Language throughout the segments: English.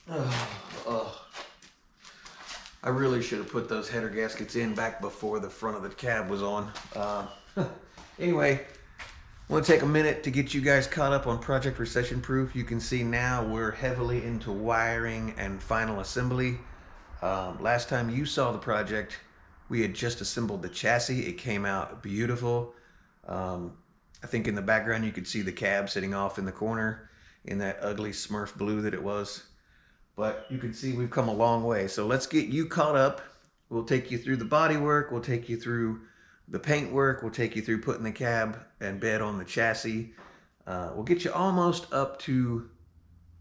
I really should have put those header gaskets in back before the front of the cab was on. Anyway, I want to take a minute to get you guys caught up on Project Recession Proof. You can see now we're heavily into wiring and final assembly. Last time you saw the project, we had just assembled the chassis. It came out beautiful. I think in the background you could see the cab sitting off in the corner in that ugly Smurf blue that it was. But you can see we've come a long way. So let's get you caught up. We'll take you through the body work. We'll take you through the paint work. We'll take you through putting the cab and bed on the chassis. We'll get you almost up to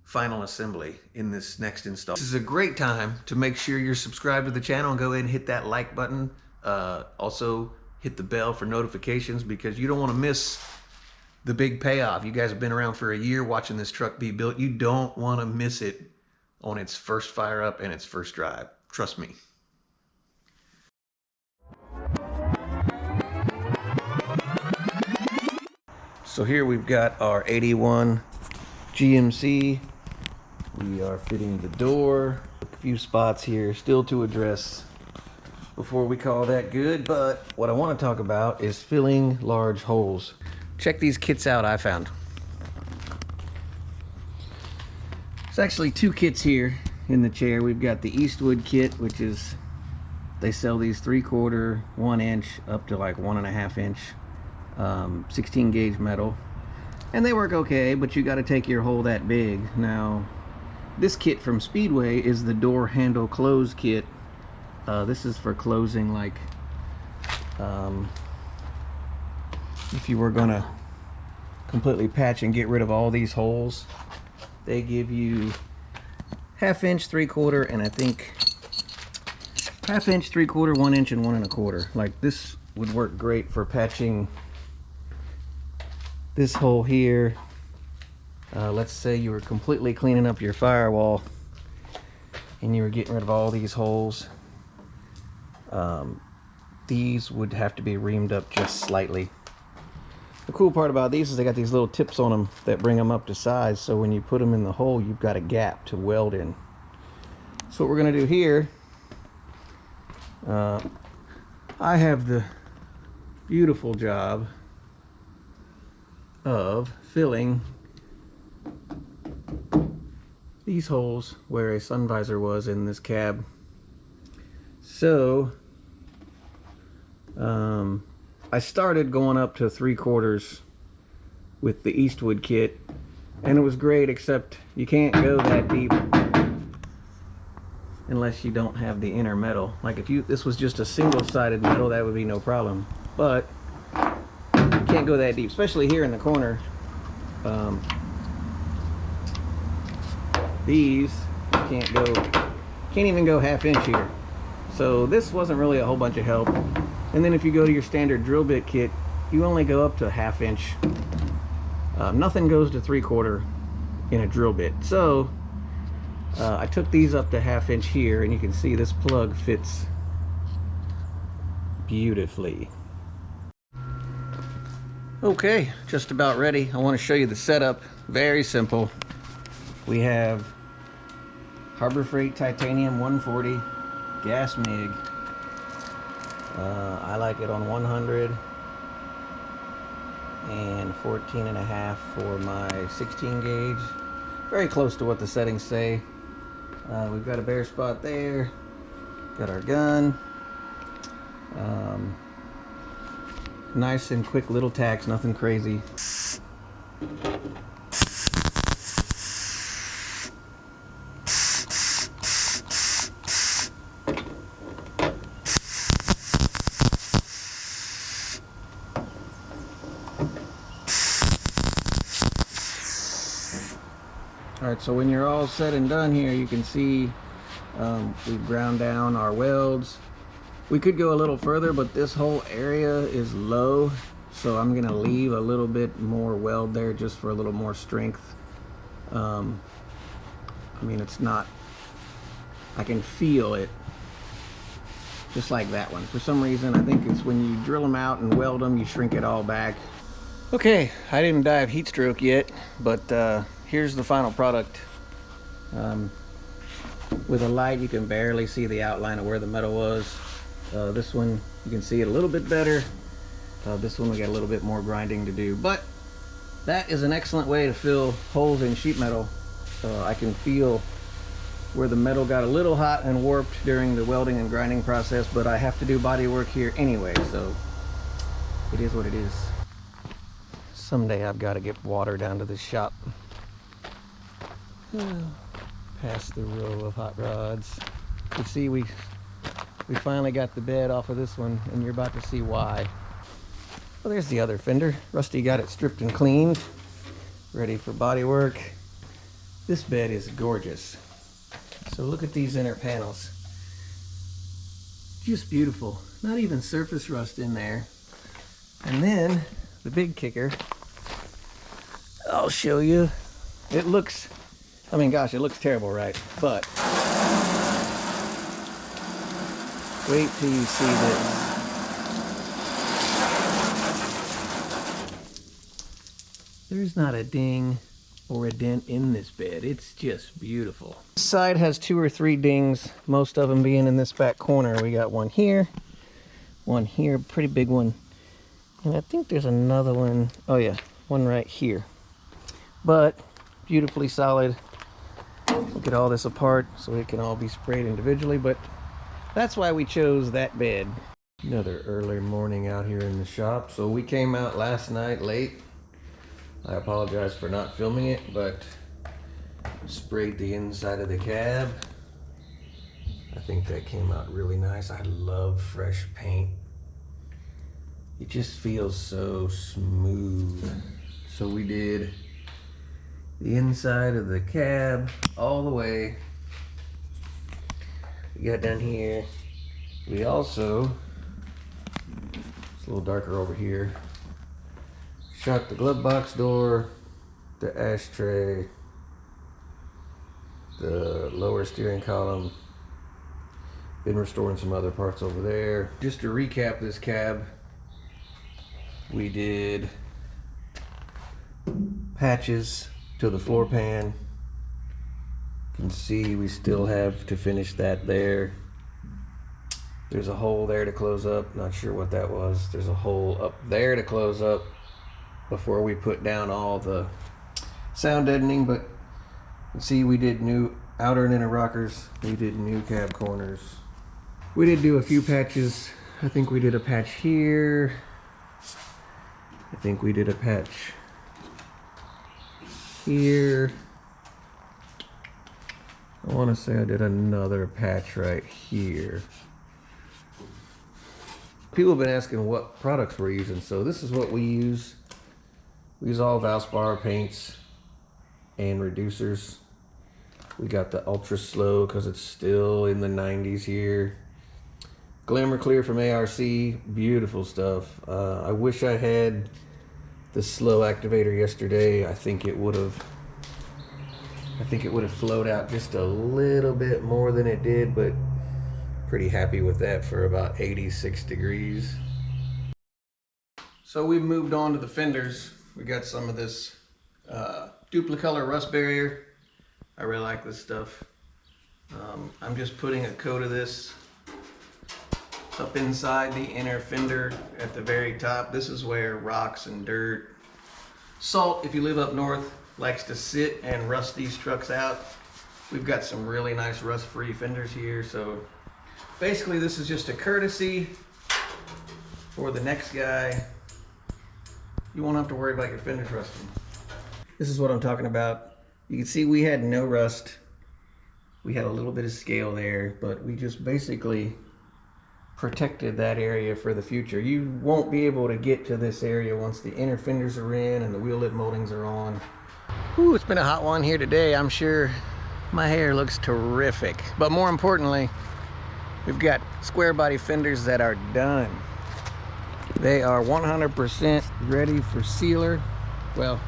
final assembly in this next install. This is a great time to make sure you're subscribed to the channel and go ahead and hit that like button. Also hit the bell for notifications because you don't want to miss the big payoff. You guys have been around for a year watching this truck be built. You don't want to miss it on its first fire up and its first drive. Trust me. So here we've got our 81 GMC. We are fitting the door. A few spots here still to address before we call that good, but what I want to talk about is filling large holes. Check these kits out I found. There's actually two kits here in the chair. We've got the Eastwood kit, which is, they sell these 3/4, 1 inch, up to like 1.5 inch, 16 gauge metal. And they work okay, but you got to take your hole that big. Now, this kit from Speedway is the door handle close kit. This is for closing, like, if you were gonna completely patch and get rid of all these holes, they give you 1/2 inch, 3/4, and I think 1/2 inch, 3/4, 1 inch, and 1 1/4. Like, this would work great for patching this hole here. Let's say you were completely cleaning up your firewall and you were getting rid of all these holes. These would have to be reamed up just slightly. The cool part about these is they got these little tips on them that bring them up to size, so when you put them in the hole, you've got a gap to weld in. So what we're going to do here, I have the beautiful job of filling these holes where a sun visor was in this cab. So I started going up to 3/4 with the Eastwood kit, and it was great, except you can't go that deep unless you don't have the inner metal. Like, if this was just a single-sided metal, that would be no problem, but you can't go that deep, especially here in the corner. These you can't even go 1/2 inch here. So this wasn't really a whole bunch of help. And then if you go to your standard drill bit kit, you only go up to 1/2 inch. Nothing goes to 3/4 in a drill bit. So I took these up to 1/2 inch here, and you can see this plug fits beautifully. Okay, just about ready. I want to show you the setup. Very simple. We have Harbor Freight titanium 140 gas MIG. I like it on 100 and 14.5 for my 16 gauge. Very close to what the settings say. We've got a bare spot there. Got our gun. Nice and quick little tacks, nothing crazy. Alright, so when you're all said and done here, you can see we've ground down our welds. We could go a little further, but this whole area is low, so I'm going to leave a little bit more weld there just for a little more strength. I mean, it's not, I can feel it, just like that one. For some reason, I think it's when you drill them out and weld them, you shrink it all back. Okay, I didn't dive heat stroke yet, but here's the final product. with a light you can barely see the outline of where the metal was. This one you can see it a little bit better. This one we got a little bit more grinding to do, but that is an excellent way to fill holes in sheet metal. I can feel where the metal got a little hot and warped during the welding and grinding process, but I have to do body work here anyway, so it is what it is. Someday I've got to get water down to this shop. Past the row of hot rods. You see, we finally got the bed off of this one, and you're about to see why. Well, there's the other fender. Rusty got it stripped and cleaned, ready for body work. This bed is gorgeous. So look at these inner panels. Just beautiful. Not even surface rust in there. And then the big kicker, I'll show you. It looks, I mean, gosh, it looks terrible, right? But wait till you see this. There's not a ding or a dent in this bed. It's just beautiful. This side has 2 or 3 dings, most of them being in this back corner. We got one here, pretty big one. And I think there's another one, oh yeah, one right here. But beautifully solid. We'll get all this apart so it can all be sprayed individually, but that's why we chose that bed. Another early morning out here in the shop. So we came out last night late. I apologize for not filming it, but sprayed the inside of the cab. I think that came out really nice. I love fresh paint. It just feels so smooth. So we did the inside of the cab all the way. We got down here. We also, it's a little darker over here, shot the glove box door, the ashtray, the lower steering column. Been restoring some other parts over there. Just to recap this cab, we did patches to the floor pan. You can see we still have to finish that there. There's a hole there to close up. Not sure what that was. There's a hole up there to close up before we put down all the sound deadening, but you can see we did new outer and inner rockers. We did new cab corners. We did do a few patches. I think we did a patch here. I think we did a patch here. I want to say I did another patch right here. People have been asking what products we're using, so this is what we use. We use all Valspar paints and reducers. We got the Ultra Slow because it's still in the 90s here. Glamour Clear from ARC, beautiful stuff. I wish I had the slow activator yesterday. I think it would have flowed out just a little bit more than it did, but pretty happy with that for about 86 degrees. So we've moved on to the fenders. We got some of this Duplicolor rust barrier. I really like this stuff. I'm just putting a coat of this up inside the inner fender at the very top. This is where rocks and dirt, salt, if you live up north, likes to sit and rust these trucks out. We've got some really nice rust-free fenders here, so basically this is just a courtesy for the next guy. You won't have to worry about your fenders rusting. This is what I'm talking about. You can see we had no rust. We had a little bit of scale there, but we just basically protected that area for the future. You won't be able to get to this area once the inner fenders are in and the wheel lip moldings are on. Ooh, it's been a hot one here today. I'm sure my hair looks terrific. But more importantly, we've got square body fenders that are done. They are 100% ready for sealer. Well,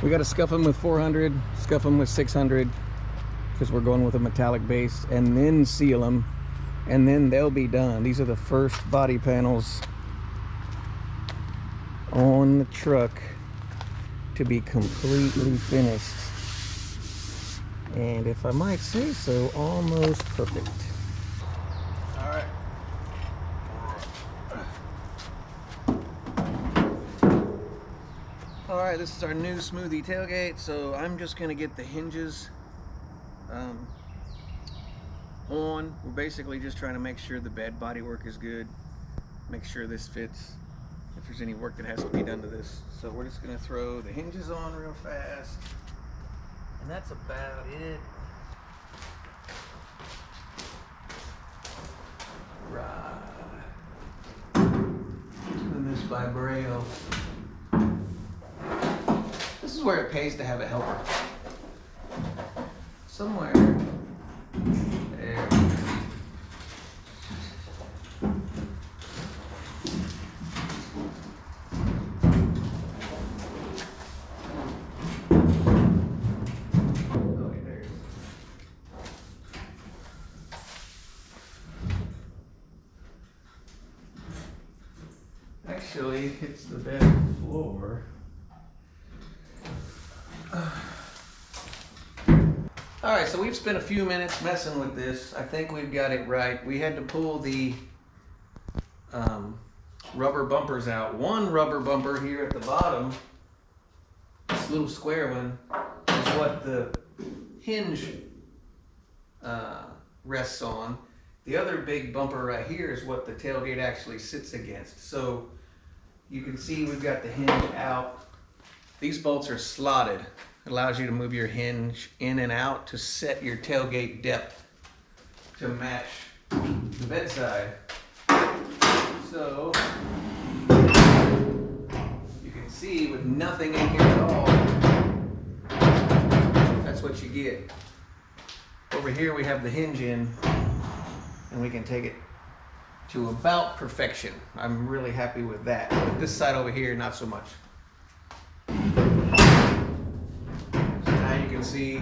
we got to scuff them with 400, scuff them with 600, because we're going with a metallic base, and then seal them, and then they'll be done. These are the first body panels on the truck to be completely finished. And if I might say so, almost perfect. All right. All right, this is our new smoothie tailgate. So I'm just gonna get the hinges on. We're basically just trying to make sure the bed bodywork is good, make sure this fits, if there's any work that has to be done to this. So we're just gonna throw the hinges on real fast, and that's about it. Right. Doing this by braille. This is where it pays to have a helper. Somewhere there. Actually, it's the bed floor. Alright, so we've spent a few minutes messing with this. I think we've got it right. We had to pull the rubber bumpers out. One rubber bumper here at the bottom, this little square one, is what the hinge rests on. The other big bumper right here is what the tailgate actually sits against. So you can see we've got the hinge out. These bolts are slotted. It allows you to move your hinge in and out to set your tailgate depth to match the bedside. So you can see with nothing in here at all, that's what you get. Over here we have the hinge in, and we can take it to about perfection. I'm really happy with that. But this side over here, not so much. So now you can see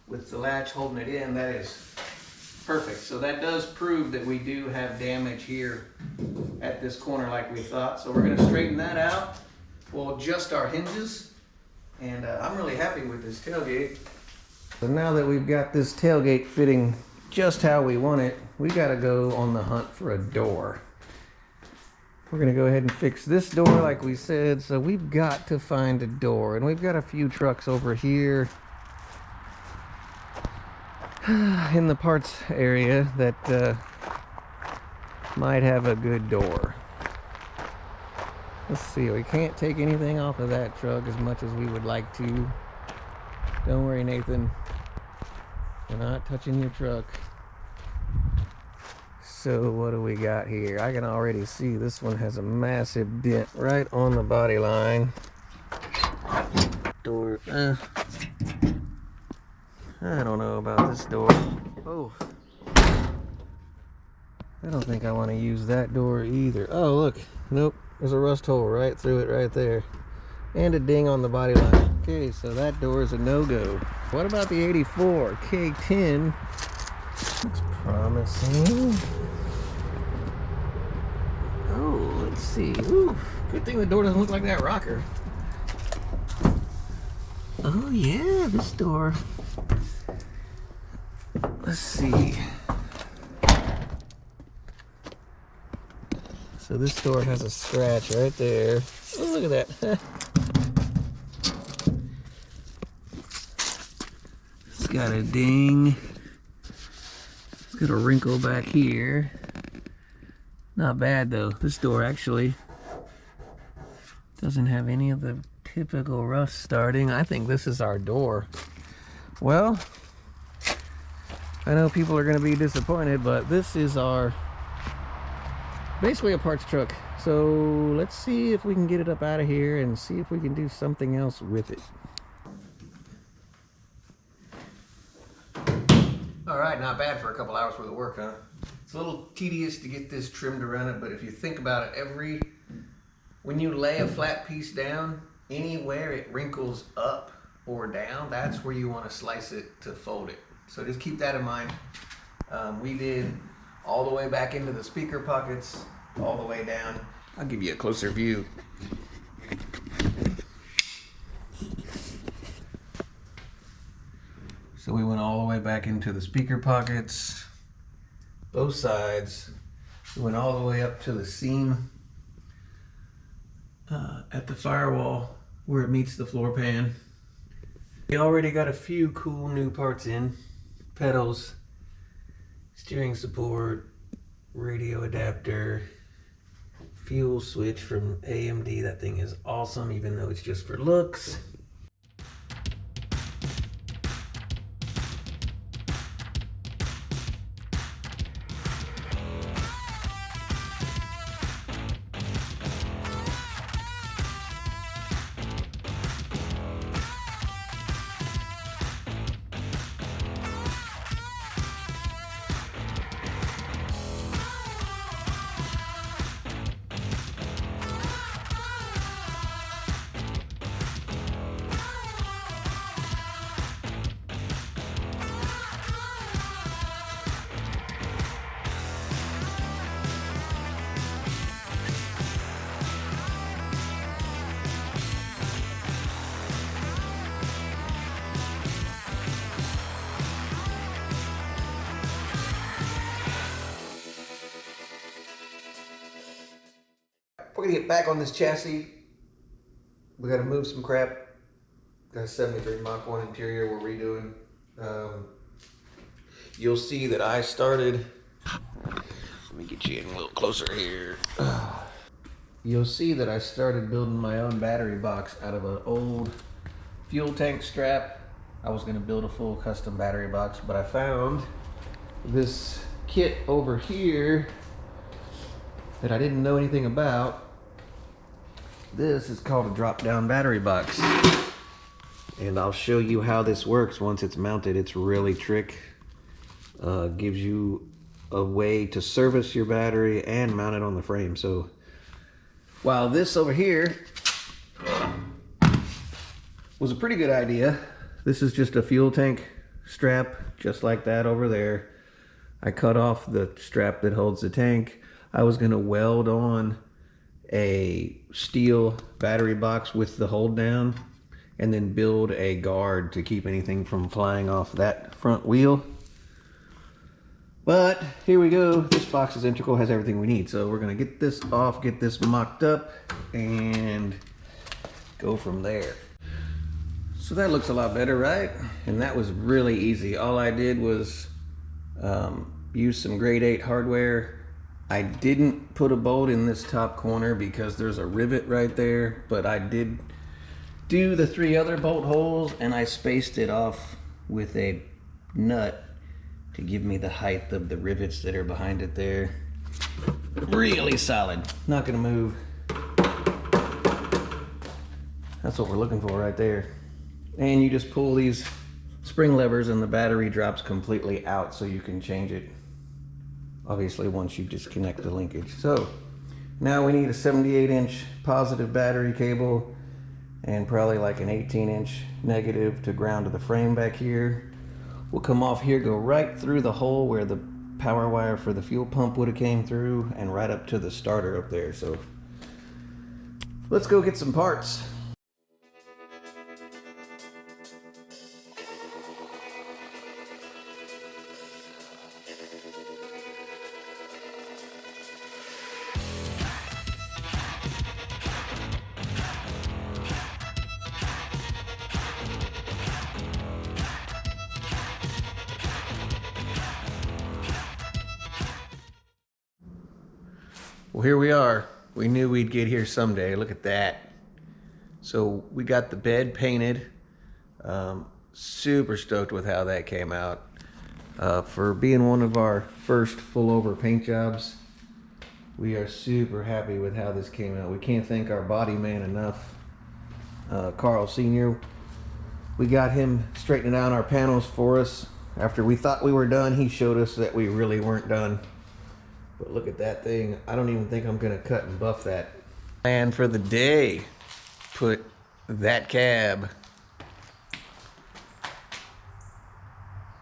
with the latch holding it in, that is perfect. So that does prove that we do have damage here at this corner like we thought. So we're gonna straighten that out. We'll adjust our hinges, and I'm really happy with this tailgate. So now that we've got this tailgate fitting just how we want it, we got to go on the hunt for a door. We're going to go ahead and fix this door like we said. So we've got to find a door, and we've got a few trucks over here in the parts area that might have a good door. Let's see, we can't take anything off of that truck as much as we would like to. Don't worry, Nathan, we're not touching your truck. So what do we got here? I can already see this one has a massive dent right on the body line. Door, I don't know about this door. Oh, I don't think I want to use that door either. Oh, look, nope, there's a rust hole right through it right there. And a ding on the body line. Okay, so that door is a no-go. What about the 84 K10? Looks promising. Oh, let's see. Ooh, good thing the door doesn't look like that rocker. Oh yeah, this door. Let's see. So this door has a scratch right there. Oh, look at that. It's got a ding. It's got a wrinkle back here. Not bad though. This door actually doesn't have any of the typical rust starting. I think this is our door. Well, I know people are going to be disappointed, but this is our basically a parts truck. So let's see if we can get it up out of here and see if we can do something else with it. All right, not bad for a couple hours worth of work, huh? It's a little tedious to get this trimmed around it, but if you think about it, when you lay a flat piece down, anywhere it wrinkles up or down, that's where you want to slice it to fold it. So just keep that in mind. We did all the way back into the speaker pockets, all the way down. I'll give you a closer view. So we went all the way back into the speaker pockets, both sides. We went all the way up to the seam at the firewall where it meets the floor pan. We already got a few cool new parts in. Pedals, steering support, radio adapter, fuel switch from AMD. That thing is awesome, even though it's just for looks. We're gonna get back on this chassis. We gotta move some crap. Got a 73 Mach 1 interior we're redoing. You'll see that I started, let me get you in a little closer here. You'll see that I started building my own battery box out of an old fuel tank strap. I was gonna build a full custom battery box, but I found this kit over here that I didn't know anything about. This is called a drop-down battery box. And I'll show you how this works once it's mounted. It's really trick. Gives you a way to service your battery and mount it on the frame. So while this over here was a pretty good idea, this is just a fuel tank strap, just like that over there. I cut off the strap that holds the tank. I was gonna weld on a steel battery box with the hold down and then build a guard to keep anything from flying off that front wheel. But here we go. This box is integral, has everything we need. So we're gonna get this off, get this mocked up, and go from there. So that looks a lot better, right? And that was really easy. All I did was use some grade 8 hardware. I didn't put a bolt in this top corner because there's a rivet right there, but I did do the 3 other bolt holes, and I spaced it off with a nut to give me the height of the rivets that are behind it there. Really solid, not gonna move. That's what we're looking for right there. And you just pull these spring levers and the battery drops completely out, so you can change it, obviously, once you disconnect the linkage. So now we need a 78-inch positive battery cable and probably like an 18-inch negative to ground to the frame back here. We'll come off here, go right through the hole where the power wire for the fuel pump would have came through, and right up to the starter up there. So let's go get some parts. Well, here we are. We knew we'd get here someday. Look at that. So we got the bed painted. Super stoked with how that came out. For being one of our first full over paint jobs, we are super happy with how this came out. We can't thank our body man enough. Carl Sr. We got him straightening out our panels for us. After we thought we were done, he showed us that we really weren't done. But look at that thing. I don't even think I'm gonna cut and buff that. Plan for the day. Put that cab.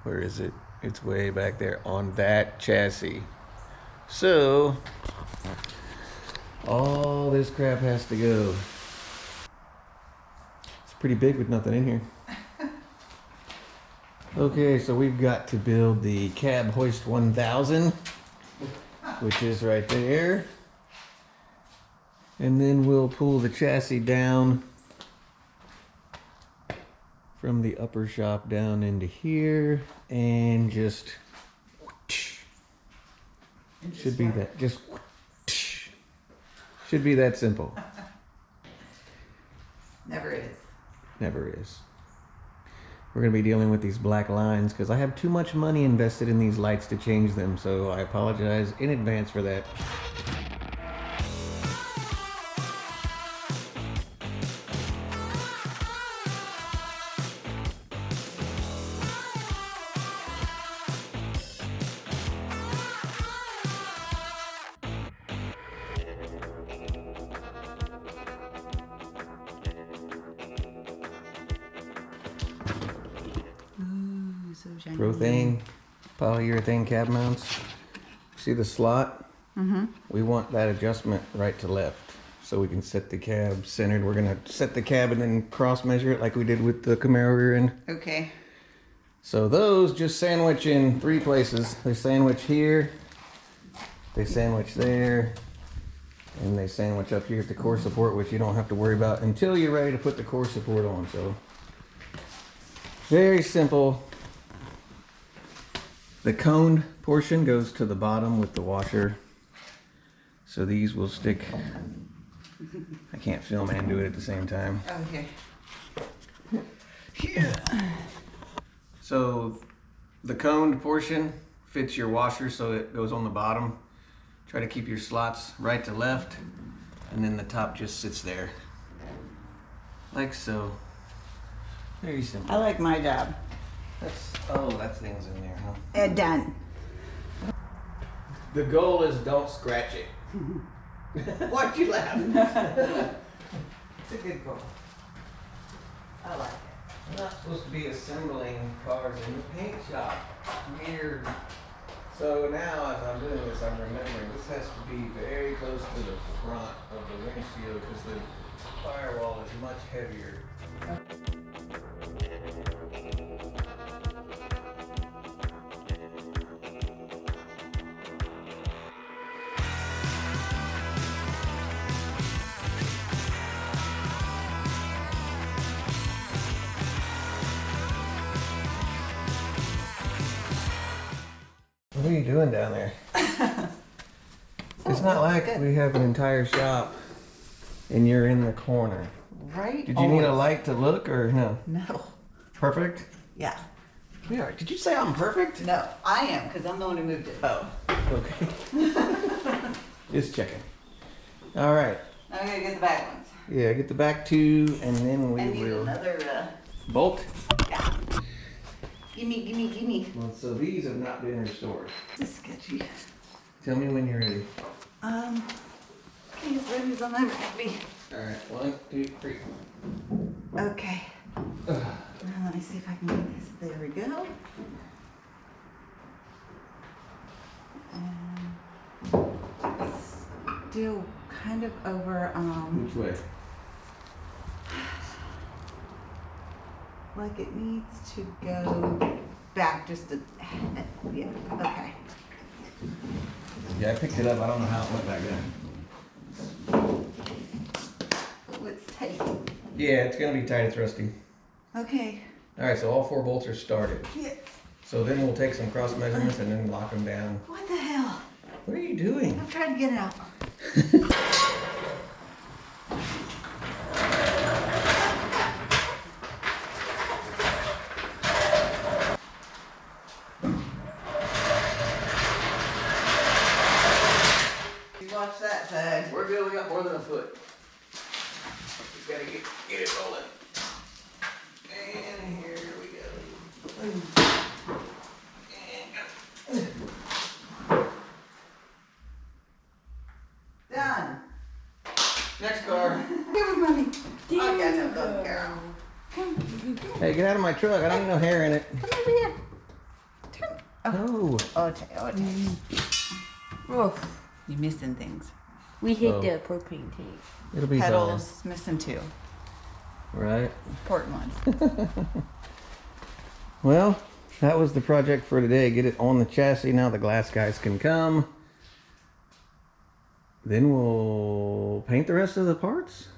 Where is it? It's way back there on that chassis. So, all this crap has to go. It's pretty big with nothing in here. Okay, so we've got to build the cab hoist 1000, which is right there. And then we'll pull the chassis down from the upper shop down into here and just should be that just should be that simple. Never is. Never is. We're gonna be dealing with these black lines because I have too much money invested in these lights to change them, so I apologize in advance for that. Urethane, polyurethane cab mounts. See the slot? Mm-hmm. We want that adjustment right to left so we can set the cab centered. We're gonna set the cab and then cross measure it like we did with the Camaro rear end. Okay. So those just sandwich in 3 places. They sandwich here, they sandwich there, and they sandwich up here at the core support, which you don't have to worry about until you're ready to put the core support on. So very simple. The coned portion goes to the bottom with the washer. So these will stick. I can't film and do it at the same time. Okay. Yeah. So the coned portion fits your washer so it goes on the bottom. Try to keep your slots right to left, and then the top just sits there. Like so. Very simple. I like my job. That thing's in there, huh? Done. The goal is don't scratch it. Why'd you laugh? It's a good goal. I like it. I'm not supposed to be assembling cars in the paint shop. Weird. So now as I'm doing this, I'm remembering this has to be very close to the front of the windshield because the firewall is much heavier. What are you doing down there? It's not like good. we have an entire shop and you're in the corner. Right? Did you need a light to look or no? No. Perfect? Yeah. Yeah. Did you say I'm perfect? No, I am, because I'm the one who moved it. Oh, okay. Just checking. All right. Now I gotta get the back ones. Yeah, get the back 2 and then we I need will another, bolt. yeah. Gimme. Well, so these have not been restored. This is sketchy. Tell me when you're ready. Okay, as ready as I'll ever be. All right. 1, 2, 3. Okay. Now let me see if I can get this. There we go. And still kind of over, Which way? like it needs to go back just a, yeah, okay. Yeah, I picked it up. I don't know how it went back there. Oh, it's tight. Yeah, it's gonna be tight. It's rusty. Okay. All right, so all 4 bolts are started. Yes. So then we'll take some cross measurements and then lock them down. What the hell? What are you doing? I'm trying to get it out. Watch that side. We're good. We got more than a foot. Just gotta get it rolling. And here we go. Done. Next car. Give me money. I got no love, Carol. Hey, get out of my truck. I don't need no hair in it. Come over here. Turn. Oh. Oh, you're missing things. We hit Oh. the propane tank. It'll be Pedals, missing 2. fine. Right. Important ones. Well, that was the project for today. Get it on the chassis. Now the glass guys can come. Then we'll paint the rest of the parts.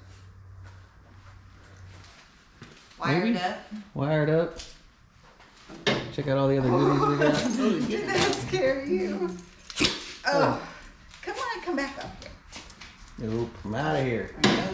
Wired up. Wired up. Check out all the other goodies we got. Did that scare you? Oh, come on, come back up here. Nope, I'm out of here. Oh.